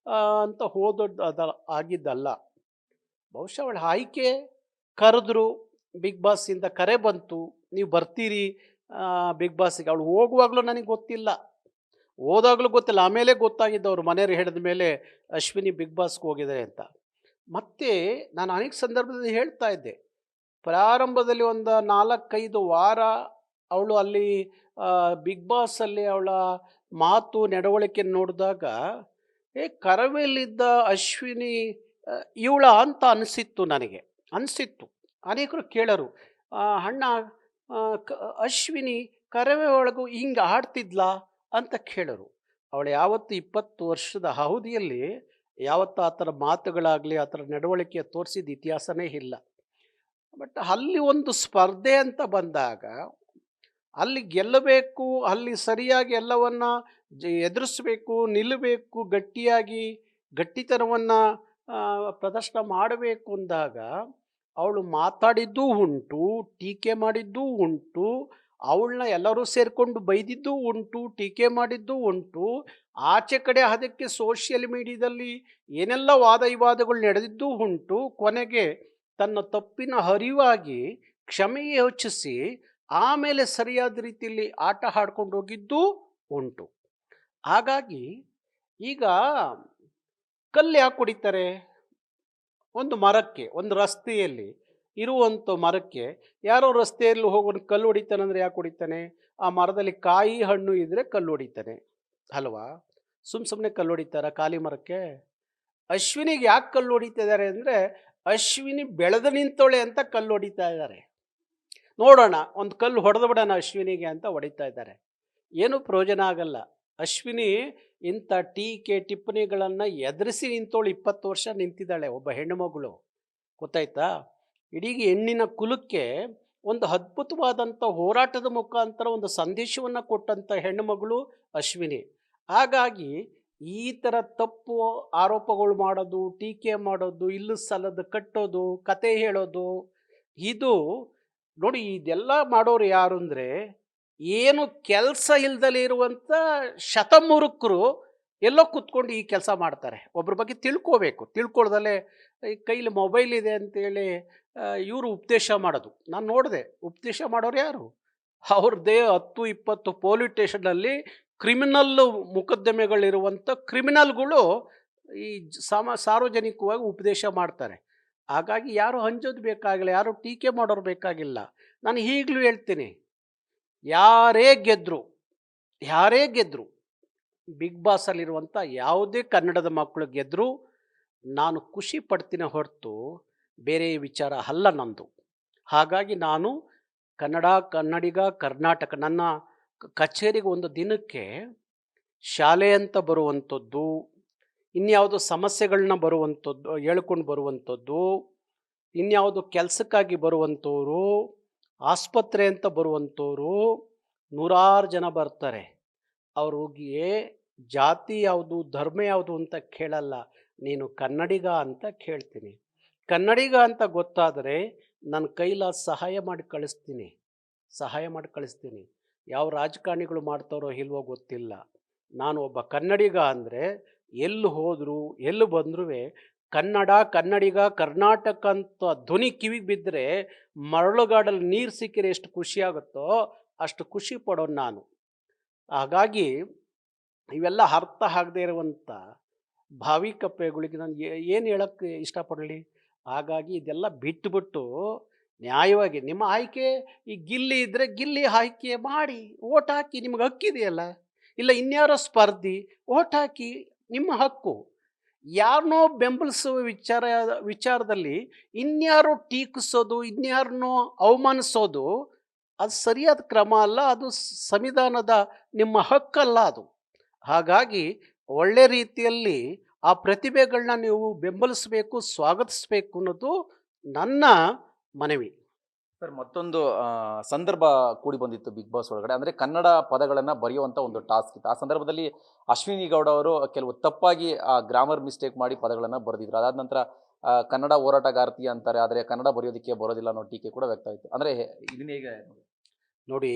ಅಂತ ಆಗಿದ್ದಲ್ಲ. ಬಹುಶಃ ಅವಳ ಆಯ್ಕೆ, ಕರೆದ್ರು, ಬಿಗ್ ಬಾಸಿಂದ ಕರೆ ಬಂತು, ನೀವು ಬರ್ತೀರಿ ಬಿಗ್ ಬಾಸಿಗೆ. ಅವಳು ಹೋಗುವಾಗಲೂ ನನಗೆ ಗೊತ್ತಿಲ್ಲ, ಹೋದಾಗಲೂ ಗೊತ್ತಿಲ್ಲ, ಆಮೇಲೆ ಗೊತ್ತಾಗಿದ್ದು ಅವ್ರ ಮನೆಯವ್ರು ಹೇಳಿದ ಮೇಲೆ ಅಶ್ವಿನಿ ಬಿಗ್ ಬಾಸ್ಗೆ ಹೋಗಿದ್ದಾರೆ ಅಂತ. ಮತ್ತೆ ನಾನು ಅನೇಕ ಸಂದರ್ಭದಲ್ಲಿ ಹೇಳ್ತಾ ಇದ್ದೆ, ಪ್ರಾರಂಭದಲ್ಲಿ ಒಂದು 4-5 ವಾರ ಅವಳು ಅಲ್ಲಿ ಬಿಗ್ ಬಾಸಲ್ಲಿ ಅವಳ ಮಾತು ನಡವಳಿಕೆ ನೋಡಿದಾಗ ಕರವೇಲಿದ್ದ ಅಶ್ವಿನಿ ಇವಳ ಅಂತ ಅನಿಸಿತ್ತು ನನಗೆ, ಅನಿಸಿತ್ತು. ಅನೇಕರು ಕೇಳರು, ಅಣ್ಣ, ಆ, ಕ- ಅಶ್ವಿನಿ ಕರವೇ ಒಳಗೂ ಹಿಂಗೆ ಆಡ್ತಿದ್ಲಾ ಅಂತ ಕೇಳರು. ಅವಳು ಯಾವತ್ತು 20 ವರ್ಷದ ಅವಧಿಯಲ್ಲಿ ಯಾವತ್ತು ಆ ಥರ ಮಾತುಗಳಾಗಲಿ ಆ ಥರ ನಡವಳಿಕೆ ತೋರಿಸಿದ ಇತಿಹಾಸನೇ ಇಲ್ಲ. ಬಟ್ ಅಲ್ಲಿ ಒಂದು ಸ್ಪರ್ಧೆ ಅಂತ ಬಂದಾಗ ಅಲ್ಲಿ ಗೆಲ್ಲಬೇಕು, ಅಲ್ಲಿ ಸರಿಯಾಗಿ ಎಲ್ಲವನ್ನ ಎದುರಿಸ್ಬೇಕು, ನಿಲ್ಲಬೇಕು, ಗಟ್ಟಿಯಾಗಿ ಗಟ್ಟಿತನವನ್ನು ಪ್ರದರ್ಶನ ಮಾಡಬೇಕು ಅಂದಾಗ ಅವಳು ಮಾತಾಡಿದ್ದೂ ಉಂಟು, ಟೀಕೆ ಮಾಡಿದ್ದೂ ಉಂಟು, ಅವಳನ್ನ ಎಲ್ಲರೂ ಸೇರಿಕೊಂಡು ಬೈದಿದ್ದೂ ಉಂಟು, ಟೀಕೆ ಮಾಡಿದ್ದೂ ಉಂಟು. ಆಚೆ ಕಡೆ ಅದಕ್ಕೆ ಸೋಷಿಯಲ್ ಮೀಡಿಯಾದಲ್ಲಿ ಏನೆಲ್ಲ ವಾದ ವಿವಾದಗಳು ನಡೆದಿದ್ದೂ ಉಂಟು. ಕೊನೆಗೆ ತನ್ನ ತಪ್ಪಿನ ಅರಿವಾಗಿ ಕ್ಷಮೆ ಯೋಚಿಸಿ ಆಮೇಲೆ ಸರಿಯಾದ ರೀತಿಯಲ್ಲಿ ಆಟ ಆಡ್ಕೊಂಡು ಹೋಗಿದ್ದೂ ಉಂಟು. ಹಾಗಾಗಿ ಈಗ ಕಲ್ಲು ಯಾಕೆ ಹೊಡಿತಾರೆ? ಒಂದು ಮರಕ್ಕೆ, ಒಂದು ರಸ್ತೆಯಲ್ಲಿ ಇರುವಂಥ ಮರಕ್ಕೆ ಯಾರೋ ರಸ್ತೆಯಲ್ಲಿ ಹೋಗೋನು ಕಲ್ಲು ಹೊಡಿತಾನೆ ಅಂದರೆ ಯಾಕೆ ಹೊಡಿತಾನೆ? ಆ ಮರದಲ್ಲಿ ಕಾಯಿ ಹಣ್ಣು ಇದ್ದರೆ ಕಲ್ಲು ಹೊಡಿತಾನೆ ಅಲ್ವಾ? ಸುಮ್ಮನೆ ಕಲ್ಲು ಹೊಡಿತಾರ ಖಾಲಿ ಮರಕ್ಕೆ? ಅಶ್ವಿನಿಗೆ ಯಾಕೆ ಕಲ್ಲು ಹೊಡಿತಾ ಇದ್ದಾರೆ ಅಂದರೆ, ಅಶ್ವಿನಿ ಬೆಳೆದು ನಿಂತೋಳೆ ಅಂತ ಕಲ್ಲು ಹೊಡಿತಾ ಇದ್ದಾರೆ. ನೋಡೋಣ, ಒಂದು ಕಲ್ಲು ಹೊಡೆದು ಬಿಡೋಣ ಅಶ್ವಿನಿಗೆ ಅಂತ ಹೊಡಿತಾ ಇದ್ದಾರೆ. ಏನೂ ಪ್ರಯೋಜನ ಆಗಲ್ಲ. ಅಶ್ವಿನಿ ಇಂಥ ಟೀಕೆ ಟಿಪ್ಪಣಿಗಳನ್ನು ಎದುರಿಸಿ ನಿಂತೋಳು 20 ವರ್ಷ ನಿಂತಿದ್ದಾಳೆ, ಒಬ್ಬ ಹೆಣ್ಣು ಮಗಳು. ಗೊತ್ತಾಯ್ತಾ? ಇಡೀ ಹೆಣ್ಣಿನ ಕುಲಕ್ಕೆ ಒಂದು ಅದ್ಭುತವಾದಂಥ ಹೋರಾಟದ ಮುಖಾಂತರ ಒಂದು ಸಂದೇಶವನ್ನು ಕೊಟ್ಟಂಥ ಹೆಣ್ಣು ಮಗಳು ಅಶ್ವಿನಿ. ಹಾಗಾಗಿ ಈ ಥರ ತಪ್ಪು ಆರೋಪಗಳು ಮಾಡೋದು, ಟೀಕೆ ಮಾಡೋದು, ಇಲ್ಲೂ ಸಲ್ಲದ ಕಟ್ಟೋದು, ಕತೆ ಹೇಳೋದು, ಇದು ನೋಡಿ, ಇದೆಲ್ಲ ಮಾಡೋರು ಯಾರು ಅಂದರೆ, ಏನು ಕೆಲಸ ಇಲ್ದಲೇ ಇರುವಂಥ ಶತಮೂರ್ಖರು ಎಲ್ಲೋ ಕೂತ್ಕೊಂಡು ಈ ಕೆಲಸ ಮಾಡ್ತಾರೆ. ಒಬ್ಬರ ಬಗ್ಗೆ ತಿಳ್ಕೋಬೇಕು, ತಿಳ್ಕೊಳ್ದಲ್ಲೇ ಈ ಕೈಲಿ ಮೊಬೈಲ್ ಇದೆ ಅಂತೇಳಿ ಇವರು ಉಪದೇಶ ಮಾಡೋದು. ನಾನು ನೋಡಿದೆ, ಉಪದೇಶ ಮಾಡೋರು ಯಾರು? ಅವ್ರದ್ದೇ 10-20 ಪೊಲೀಸ್ ಸ್ಟೇಷನಲ್ಲಿ ಕ್ರಿಮಿನಲ್ ಮೊಕದ್ದಮೆಗಳಿರುವಂಥ ಕ್ರಿಮಿನಲ್ಗಳು ಈ ಸಾರ್ವಜನಿಕವಾಗಿ ಉಪದೇಶ ಮಾಡ್ತಾರೆ. ಹಾಗಾಗಿ ಯಾರು ಹಂಚೋದು ಬೇಕಾಗಿಲ್ಲ, ಯಾರು ಟೀಕೆ ಮಾಡೋರು ಬೇಕಾಗಿಲ್ಲ. ನಾನು ಈಗಲೂ ಹೇಳ್ತೀನಿ, ಯಾರೇ ಗೆದ್ದರು ಬಿಗ್ ಬಾಸಲ್ಲಿರುವಂಥ ಯಾವುದೇ ಕನ್ನಡದ ಮಕ್ಕಳು ಗೆದ್ದರು ನಾನು ಖುಷಿ ಪಡ್ತೀನಿ ಹೊರತು ಬೇರೆ ವಿಚಾರ ಅಲ್ಲ ನಂದು. ಹಾಗಾಗಿ ನಾನು ಕನ್ನಡಿಗ, ಕರ್ನಾಟಕ, ನನ್ನ ಕಚೇರಿಗೆ ಒಂದು ದಿನಕ್ಕೆ ಶಾಲೆ ಅಂತ ಬರುವಂಥದ್ದು, ಇನ್ಯಾವುದೋ ಸಮಸ್ಯೆಗಳನ್ನ ಬರುವಂಥದ್ದು, ಹೇಳ್ಕೊಂಡು ಬರುವಂಥದ್ದು, ಇನ್ಯಾವುದೋ ಕೆಲಸಕ್ಕಾಗಿ ಬರುವಂಥವ್ರು, ಆಸ್ಪತ್ರೆ ಅಂತ ಬರುವಂಥವ್ರು ನೂರಾರು ಜನ ಬರ್ತಾರೆ. ಅವ್ರಿಗೆ ಜಾತಿ ಯಾವುದು, ಧರ್ಮ ಯಾವುದು ಅಂತ ಕೇಳಲ್ಲ, ನೀನು ಕನ್ನಡಿಗ ಅಂತ ಕೇಳ್ತೀನಿ. ಕನ್ನಡಿಗ ಅಂತ ಗೊತ್ತಾದರೆ ನನ್ನ ಕೈಲಾದ ಸಹಾಯ ಮಾಡಿ ಕಳಿಸ್ತೀನಿ. ಯಾವ ರಾಜಕಾರಣಿಗಳು ಮಾಡ್ತಾರೋ ಇಲ್ವೋ ಗೊತ್ತಿಲ್ಲ. ನಾನು ಒಬ್ಬ ಕನ್ನಡಿಗ ಅಂದರೆ ಎಲ್ಲಿ ಹೋದರೂ ಎಲ್ಲಿ ಬಂದರೂ ಕನ್ನಡಿಗ, ಕರ್ನಾಟಕ ಅಂತ ಧ್ವನಿ ಕಿವಿಗೆ ಬಿದ್ದರೆ ಮರಳುಗಾಡಲ್ಲಿ ನೀರು ಸಿಕ್ಕಿದ್ರೆ ಎಷ್ಟು ಖುಷಿಯಾಗುತ್ತೋ ಅಷ್ಟು ಖುಷಿ ಪಡೋನು ನಾನು. ಹಾಗಾಗಿ ಇವೆಲ್ಲ ಅರ್ಥ ಆಗದೆ ಇರುವಂಥ ಭಾವಿ ಕಪ್ಪೆಗಳಿಗೆ ನಾನು ಏನು ಹೇಳೋಕ್ಕೆ ಇಷ್ಟಪಡಲಿ? ಹಾಗಾಗಿ ಇದೆಲ್ಲ ಬಿಟ್ಟುಬಿಟ್ಟು ನ್ಯಾಯವಾಗಿ ನಿಮ್ಮ ಆಯ್ಕೆ, ಈ ಗಿಲ್ಲಿ ಇದ್ದರೆ ಗಿಲ್ಲಿ ಆಯ್ಕೆ ಮಾಡಿ ಓಟ್ ಹಾಕಿ, ನಿಮ್ಗೆ ಹಕ್ಕಿದೆಯಲ್ಲ. ಇಲ್ಲ ಇನ್ಯಾರೋ ಸ್ಪರ್ಧಿ, ಓಟ್ ಹಾಕಿ, ನಿಮ್ಮ ಹಕ್ಕು. ಯಾರನ್ನೋ ಬೆಂಬಲಿಸುವ ವಿಚಾರದಲ್ಲಿ ಇನ್ಯಾರೋ ಟೀಕಿಸೋದು, ಇನ್ಯಾರನ್ನೋ ಅವಮಾನಿಸೋದು ಅದು ಸರಿಯಾದ ಕ್ರಮ ಅಲ್ಲ, ಅದು ಸಂವಿಧಾನದ ನಿಮ್ಮ ಹಕ್ಕಲ್ಲ ಅದು. ಹಾಗಾಗಿ ಒಳ್ಳೆ ರೀತಿಯಲ್ಲಿ ಆ ಪ್ರತಿಭೆಗಳನ್ನ ನೀವು ಬೆಂಬಲಿಸಬೇಕು, ಸ್ವಾಗತಿಸಬೇಕು ಅನ್ನೋದು ನನ್ನ ಮನವಿ. ಸರ್, ಮತ್ತೊಂದು ಸಂದರ್ಭ ಕೂಡಿ ಬಂದಿತ್ತು ಬಿಗ್ ಬಾಸ್ ಒಳಗಡೆ. ಅಂದ್ರೆ ಕನ್ನಡ ಪದಗಳನ್ನ ಬರೆಯುವಂತ ಒಂದು ಟಾಸ್ಕ್ ಇತ್ತು. ಆ ಸಂದರ್ಭದಲ್ಲಿ ಅಶ್ವಿನಿ ಗೌಡ ಅವರು ಕೆಲವು ತಪ್ಪಾಗಿ ಗ್ರಾಮರ್ ಮಿಸ್ಟೇಕ್ ಮಾಡಿ ಪದಗಳನ್ನ ಬರೆದಿದ್ರು. ಅದಾದ ನಂತರ ಕನ್ನಡ ಹೋರಾಟಗಾರ್ತಿ ಅಂತಾರೆ, ಆದರೆ ಕನ್ನಡ ಬರೆಯೋದಕ್ಕೆ ಬರೋದಿಲ್ಲ ಅನ್ನೋ ಟೀಕೆ ಕೂಡ ವ್ಯಕ್ತ ಆಯಿತು. ಅಂದ್ರೆ ಇದನ್ನ ಹೇಗೆ ನೋಡಿ,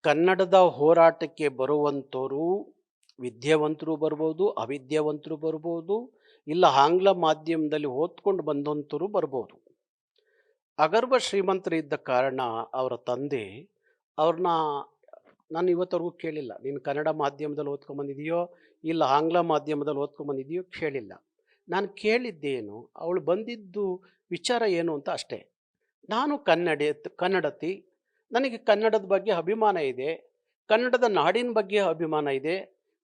ಕನ್ನಡದ ಹೋರಾಟಕ್ಕೆ ಬರುವಂಥವರು ವಿದ್ಯಾವಂತರು ಬರ್ಬೋದು, ಅವಿದ್ಯಾವಂತರು ಬರ್ಬೋದು, ಇಲ್ಲ ಆಂಗ್ಲ ಮಾಧ್ಯಮದಲ್ಲಿ ಓದ್ಕೊಂಡು ಬಂದಂಥವರು ಬರ್ಬೋದು. ಅಗರ್ಭ ಶ್ರೀಮಂತರಿದ್ದ ಕಾರಣ ಅವರ ತಂದೆ ಅವ್ರನ್ನ ನಾನು ಇವತ್ತವರೆಗೂ ಕೇಳಿಲ್ಲ, ನೀನು ಕನ್ನಡ ಮಾಧ್ಯಮದಲ್ಲಿ ಓದ್ಕೊಂಬಂದಿದೆಯೋ ಇಲ್ಲ ಆಂಗ್ಲ ಮಾಧ್ಯಮದಲ್ಲಿ ಓದ್ಕೊಂಬಂದಿದೆಯೋ ಕೇಳಿಲ್ಲ. ನಾನು ಕೇಳಿದ್ದೇನು, ಅವಳು ಬಂದಿದ್ದು ವಿಚಾರ ಏನು ಅಂತ ಅಷ್ಟೇ. ನಾನು ಕನ್ನಡತಿ, ನನಗೆ ಕನ್ನಡದ ಬಗ್ಗೆ ಅಭಿಮಾನ ಇದೆ, ಕನ್ನಡದ ನಾಡಿನ ಬಗ್ಗೆ ಅಭಿಮಾನ ಇದೆ,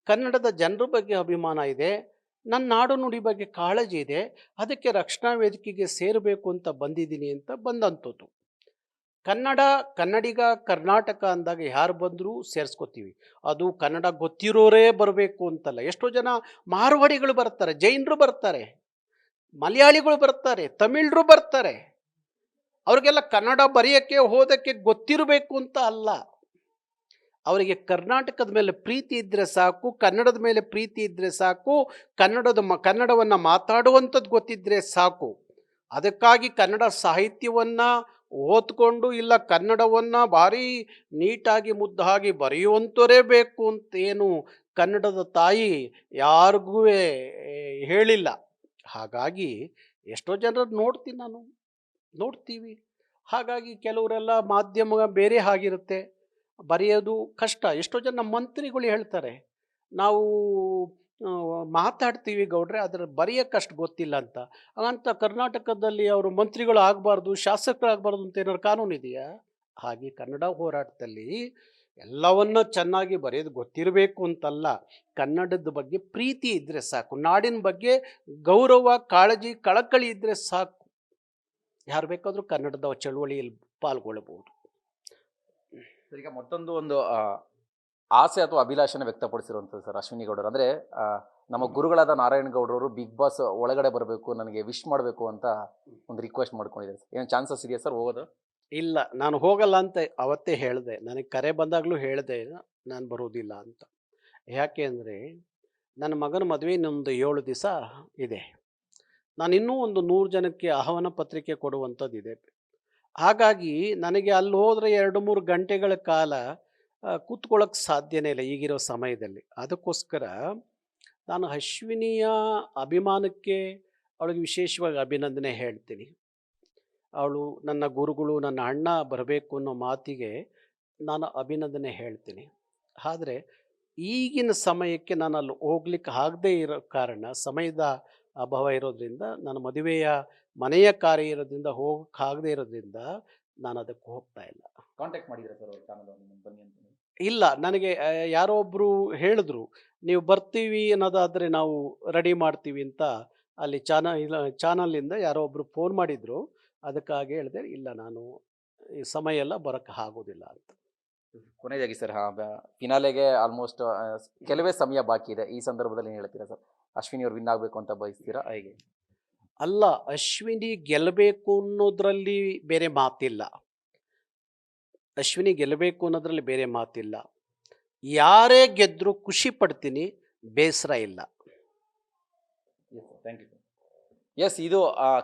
ಕನ್ನಡದ ಜನರ ಬಗ್ಗೆ ಅಭಿಮಾನ ಇದೆ, ನನ್ನ ನಾಡು ನುಡಿ ಬಗ್ಗೆ ಕಾಳಜಿ ಇದೆ, ಅದಕ್ಕೆ ರಕ್ಷಣಾ ವೇದಿಕೆಗೆ ಸೇರಬೇಕು ಅಂತ ಬಂದಿದ್ದೀನಿ ಅಂತ ಬಂದಂಥದ್ದು. ಕನ್ನಡಿಗ ಕರ್ನಾಟಕ ಅಂದಾಗ ಯಾರು ಬಂದರೂ ಸೇರಿಸ್ಕೋತೀವಿ. ಅದು ಕನ್ನಡ ಗೊತ್ತಿರೋರೇ ಬರಬೇಕು ಅಂತಲ್ಲ. ಎಷ್ಟೋ ಜನ ಮಾರ್ವಾಡಿಗಳು ಬರ್ತಾರೆ, ಜೈನರು ಬರ್ತಾರೆ, ಮಲಯಾಳಿಗಳು ಬರ್ತಾರೆ, ತಮಿಳರು ಬರ್ತಾರೆ. ಅವ್ರಿಗೆಲ್ಲ ಕನ್ನಡ ಬರೆಯೋಕ್ಕೆ ಓದೋಕ್ಕೆ ಗೊತ್ತಿರಬೇಕು ಅಂತ ಅಲ್ಲ. ಅವರಿಗೆ ಕರ್ನಾಟಕದ ಮೇಲೆ ಪ್ರೀತಿ ಇದ್ದರೆ ಸಾಕು, ಕನ್ನಡದ ಮೇಲೆ ಪ್ರೀತಿ ಇದ್ದರೆ ಸಾಕು, ಕನ್ನಡವನ್ನು ಮಾತಾಡುವಂಥದ್ದು ಗೊತ್ತಿದ್ದರೆ ಸಾಕು. ಅದಕ್ಕಾಗಿ ಕನ್ನಡ ಸಾಹಿತ್ಯವನ್ನು ಓದ್ಕೊಂಡು ಇಲ್ಲ ಕನ್ನಡವನ್ನು ಭಾರಿ ನೀಟಾಗಿ ಮುದ್ದಾಗಿ ಬರೆಯುವಂಥವರೇ ಬೇಕು ಅಂತೇನು ಕನ್ನಡದ ತಾಯಿ ಯಾರಿಗೂ ಹೇಳಿಲ್ಲ. ಹಾಗಾಗಿ ಎಷ್ಟೋ ಜನರು ನೋಡ್ತೀವಿ. ಹಾಗಾಗಿ ಕೆಲವರೆಲ್ಲ ಮಾಧ್ಯಮ ಬೇರೆ ಆಗಿರುತ್ತೆ, ಬರೆಯೋದು ಕಷ್ಟ. ಎಷ್ಟೋ ಜನ ಮಂತ್ರಿಗಳು ಹೇಳ್ತಾರೆ, ನಾವು ಮಾತಾಡ್ತೀವಿ ಗೌಡ್ರೆ, ಅದರ ಬರೆಯೋಕ್ಕಷ್ಟು ಗೊತ್ತಿಲ್ಲ ಅಂತ ಕರ್ನಾಟಕದಲ್ಲಿ ಅವರು ಮಂತ್ರಿಗಳು ಆಗಬಾರ್ದು, ಶಾಸಕರಾಗಬಾರ್ದು ಅಂತ ಏನಾದ್ರು ಕಾನೂನು ಇದೆಯಾ? ಹಾಗೆ ಕನ್ನಡ ಹೋರಾಟದಲ್ಲಿ ಎಲ್ಲವನ್ನ ಚೆನ್ನಾಗಿ ಬರೆಯೋದು ಗೊತ್ತಿರಬೇಕು ಅಂತಲ್ಲ, ಕನ್ನಡದ ಬಗ್ಗೆ ಪ್ರೀತಿ ಇದ್ದರೆ ಸಾಕು, ನಾಡಿನ ಬಗ್ಗೆ ಗೌರವ, ಕಾಳಜಿ, ಕಳಕಳಿ ಇದ್ದರೆ ಸಾಕು. ಯಾರು ಬೇಕಾದರೂ ಕನ್ನಡದ ಚಳುವಳಿಯಲ್ಲಿ ಪಾಲ್ಗೊಳ್ಳಬಹುದು. ಈಗ ಮತ್ತೊಂದು ಆಸೆ ಅಥವಾ ಅಭಿಲಾಷೆನ ವ್ಯಕ್ತಪಡಿಸಿರುವಂಥದ್ದು ಸರ್ ಅಶ್ವಿನಿ ಗೌಡರು. ಅಂದರೆ ನಮ್ಮ ಗುರುಗಳಾದ ನಾರಾಯಣ ಗೌಡರವರು ಬಿಗ್ ಬಾಸ್ ಒಳಗಡೆ ಬರಬೇಕು, ನನಗೆ ವಿಶ್ ಮಾಡಬೇಕು ಅಂತ ಒಂದು ರಿಕ್ವೆಸ್ಟ್ ಮಾಡ್ಕೊಂಡಿದ್ದಾರೆ. ಏನು ಚಾನ್ಸಸ್ ಇದೆಯಾ ಸರ್ ಹೋಗೋದು? ಇಲ್ಲ, ನಾನು ಹೋಗಲ್ಲ ಅಂತ ಅವತ್ತೇ ಹೇಳಿದೆ. ನನಗೆ ಕರೆ ಬಂದಾಗಲೂ ಹೇಳಿದೆ ನಾನು ಬರೋದಿಲ್ಲ ಅಂತ. ಯಾಕೆ ಅಂದರೆ ನನ್ನ ಮಗನ ಮದುವೆ ಇನ್ನೊಂದು 7 ದಿವಸ ಇದೆ. ನಾನು ಇನ್ನೂ ಒಂದು 100 ಜನಕ್ಕೆ ಆಹ್ವಾನ ಪತ್ರಿಕೆ ಕೊಡುವಂಥದ್ದಿದೆ. ಹಾಗಾಗಿ ನನಗೆ ಅಲ್ಲಿ ಹೋದರೆ 2-3 ಗಂಟೆಗಳ ಕಾಲ ಕೂತ್ಕೊಳ್ಳೋಕ್ಕೆ ಸಾಧ್ಯನೇ ಇಲ್ಲ ಈಗಿರೋ ಸಮಯದಲ್ಲಿ. ಅದಕ್ಕೋಸ್ಕರ ನಾನು ಅಶ್ವಿನಿಯ ಅಭಿಮಾನಕ್ಕೆ ಅವಳಿಗೆ ವಿಶೇಷವಾಗಿ ಅಭಿನಂದನೆ ಹೇಳ್ತೀನಿ. ಅವಳು ನನ್ನ ಗುರುಗಳು, ನನ್ನ ಅಣ್ಣ ಬರಬೇಕು ಅನ್ನೋ ಮಾತಿಗೆ ನಾನು ಅಭಿನಂದನೆ ಹೇಳ್ತೀನಿ. ಆದರೆ ಈಗಿನ ಸಮಯಕ್ಕೆ ನಾನು ಅಲ್ಲಿ ಹೋಗ್ಲಿಕ್ಕೆ ಆಗದೇ ಇರೋ ಕಾರಣ, ಸಮಯದ ಅಭಾವ ಇರೋದ್ರಿಂದ, ನನ್ನ ಮದುವೆಯ ಮನೆಯ ಕಾರ್ಯ ಇರೋದ್ರಿಂದ ಹೋಗೋಕ್ಕಾಗದೇ ಇರೋದ್ರಿಂದ ನಾನು ಅದಕ್ಕೆ ಹೋಗ್ತಾ ಇಲ್ಲ. ಕಾಂಟ್ಯಾಕ್ಟ್ ಮಾಡಿದ್ರೆ ಸರ್ ಅವ್ರ ಚಾನಲ್ ಬನ್ನಿ ಅಂತ? ಇಲ್ಲ, ನನಗೆ ಯಾರೋ ಒಬ್ಬರು ಹೇಳಿದ್ರು, ನೀವು ಬರ್ತೀವಿ ಅನ್ನೋದಾದರೆ ನಾವು ರೆಡಿ ಮಾಡ್ತೀವಿ ಅಂತ. ಅಲ್ಲಿ ಚಾನಲಿಂದ ಯಾರೋ ಒಬ್ಬರು ಫೋನ್ ಮಾಡಿದರು. ಅದಕ್ಕಾಗಿ ಹೇಳಿದೆ, ಇಲ್ಲ ನಾನು ಈ ಸಮಯ ಎಲ್ಲ ಬರೋಕ್ಕೆ ಆಗೋದಿಲ್ಲ ಅಂತ. ಕೊನೆಯದಾಗಿ ಸರ್, ಫಿನಾಲೆಗೆ ಆಲ್ಮೋಸ್ಟ್ ಕೆಲವೇ ಸಮಯ ಬಾಕಿ ಇದೆ. ಈ ಸಂದರ್ಭದಲ್ಲಿ ಏನು ಹೇಳ್ತೀರಾ ಸರ್? ಅಶ್ವಿನಿ ಅವ್ರು ವಿನ್ ಆಗಬೇಕು ಅಂತ ಬಯಸ್ತೀರಾ ಹೇಗೆ? ಅಲ್ಲ, ಅಶ್ವಿನಿ ಗೆಲ್ಲಬೇಕು ಅನ್ನೋದ್ರಲ್ಲಿ ಬೇರೆ ಮಾತಿಲ್ಲ. ಅಶ್ವಿನಿ ಗೆಲ್ಲಬೇಕು ಅನ್ನೋದ್ರಲ್ಲಿ ಬೇರೆ ಮಾತಿಲ್ಲ. ಯಾರೇ ಗೆದ್ದರೂ ಖುಷಿ ಪಡ್ತೀನಿ, ಬೇಸರ ಇಲ್ಲ. Thank you. ಎಸ್, ಇದು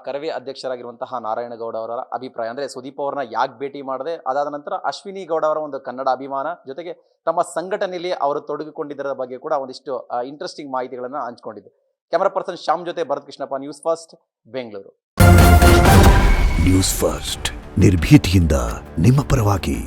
ಕರವೇ ಅಧ್ಯಕ್ಷರಾಗಿರುವಂತಹ ನಾರಾಯಣಗೌಡ ಅವರ ಅಭಿಪ್ರಾಯ. ಅಂದರೆ ಸುದೀಪ್ ಅವ್ರನ್ನ ಯಾಕೆ ಭೇಟಿ ಮಾಡಿದೆ, ಅದಾದ ನಂತರ ಅಶ್ವಿನಿ ಗೌಡ ಅವರ ಒಂದು ಕನ್ನಡ ಅಭಿಮಾನ ಜೊತೆಗೆ ತಮ್ಮ ಸಂಘಟನೆಯಲ್ಲಿ ಅವರು ತೊಡಗಿಕೊಂಡಿದ್ದರ ಬಗ್ಗೆ ಕೂಡ ಒಂದಿಷ್ಟು ಇಂಟ್ರೆಸ್ಟಿಂಗ್ ಮಾಹಿತಿಗಳನ್ನು ಹಂಚಿಕೊಂಡಿದ್ದು. ಕ್ಯಾಮರಾ ಪರ್ಸನ್ ಶ್ಯಾಮ್ ಜೊತೆ Bharath Krishnappa, news first, Bengaluru. News first, ನಿರ್ಭೀತಿಯಿಂದ ನಿಮ್ಮ ಪರವಾಗಿ.